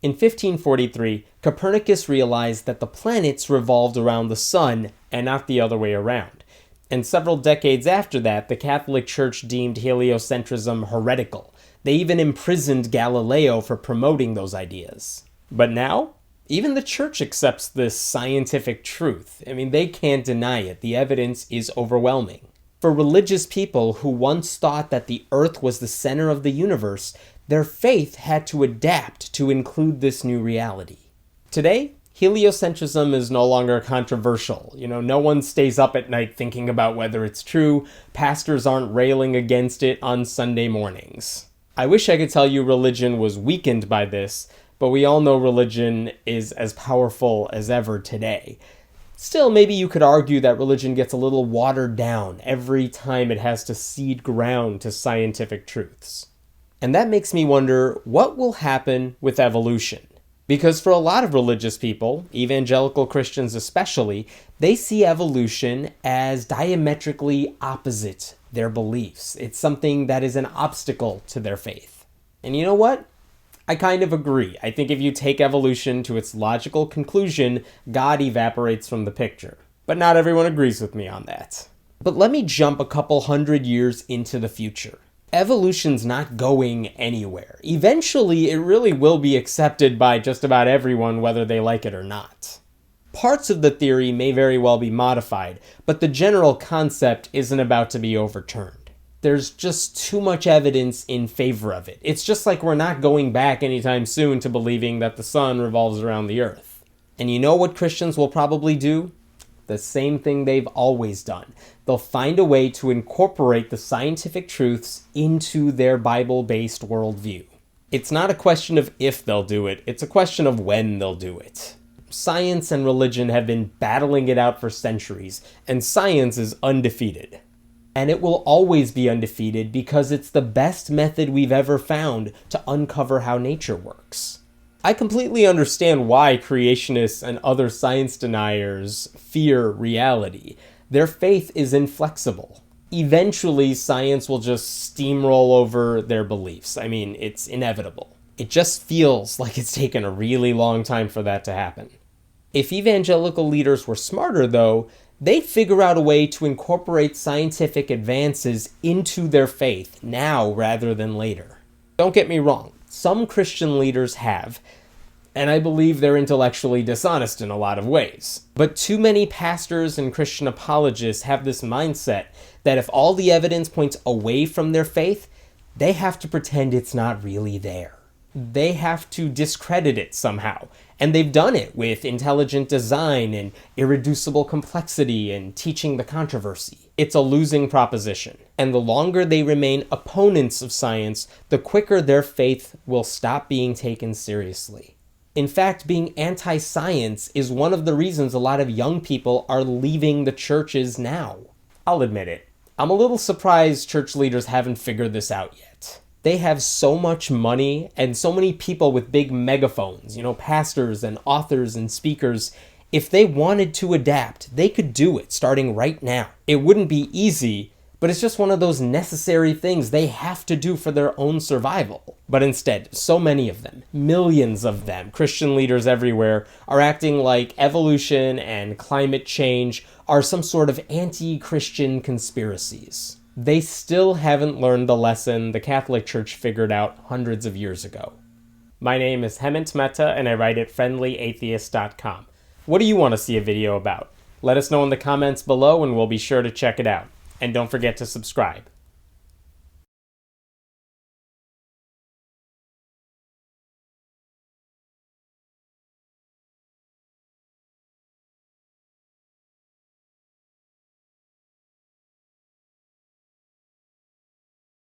In 1543, Copernicus realized that the planets revolved around the sun and not the other way around. And several decades after that, the Catholic Church deemed heliocentrism heretical. They even imprisoned Galileo for promoting those ideas. But now, even the church accepts this scientific truth. I mean, they can't deny it. The evidence is overwhelming. For religious people who once thought that the earth was the center of the universe, their faith had to adapt to include this new reality. Today, heliocentrism is no longer controversial. No one stays up at night thinking about whether it's true. Pastors aren't railing against it on Sunday mornings. I wish I could tell you religion was weakened by this, but we all know religion is as powerful as ever today. Still, maybe you could argue that religion gets a little watered down every time it has to cede ground to scientific truths. And that makes me wonder, what will happen with evolution? Because for a lot of religious people, evangelical Christians especially, they see evolution as diametrically opposite their beliefs. It's something that is an obstacle to their faith. And you know what? I kind of agree. I think if you take evolution to its logical conclusion, God evaporates from the picture. But not everyone agrees with me on that. But let me jump a couple hundred years into the future. Evolution's not going anywhere. Eventually, it really will be accepted by just about everyone, whether they like it or not. Parts of the theory may very well be modified, but the general concept isn't about to be overturned. There's just too much evidence in favor of it. It's just like we're not going back anytime soon to believing that the sun revolves around the earth. And you know what Christians will probably do? The same thing they've always done. They'll find a way to incorporate the scientific truths into their Bible-based worldview. It's not a question of if they'll do it, it's a question of when they'll do it. Science and religion have been battling it out for centuries, and science is undefeated. And it will always be undefeated because it's the best method we've ever found to uncover how nature works. I completely understand why creationists and other science deniers fear reality. Their faith is inflexible. Eventually, science will just steamroll over their beliefs. I mean, it's inevitable. It just feels like it's taken a really long time for that to happen. If evangelical leaders were smarter, though, they'd figure out a way to incorporate scientific advances into their faith now rather than later. Don't get me wrong, some Christian leaders have, and I believe they're intellectually dishonest in a lot of ways. But too many pastors and Christian apologists have this mindset that if all the evidence points away from their faith, they have to pretend it's not really there. They have to discredit it somehow. And they've done it with intelligent design and irreducible complexity and teaching the controversy. It's a losing proposition. And the longer they remain opponents of science, the quicker their faith will stop being taken seriously. In fact, being anti-science is one of the reasons a lot of young people are leaving the churches now. I'll admit it. I'm a little surprised church leaders haven't figured this out yet. They have so much money and so many people with big megaphones, pastors and authors and speakers. If they wanted to adapt, they could do it starting right now. It wouldn't be easy, but it's just one of those necessary things they have to do for their own survival. But instead, so many of them, millions of them, Christian leaders everywhere, are acting like evolution and climate change are some sort of anti-Christian conspiracies. They still haven't learned the lesson the Catholic Church figured out hundreds of years ago. My name is Hemant Mehta, and I write at friendlyatheist.com. What do you want to see a video about? Let us know in the comments below, and we'll be sure to check it out. And don't forget to subscribe.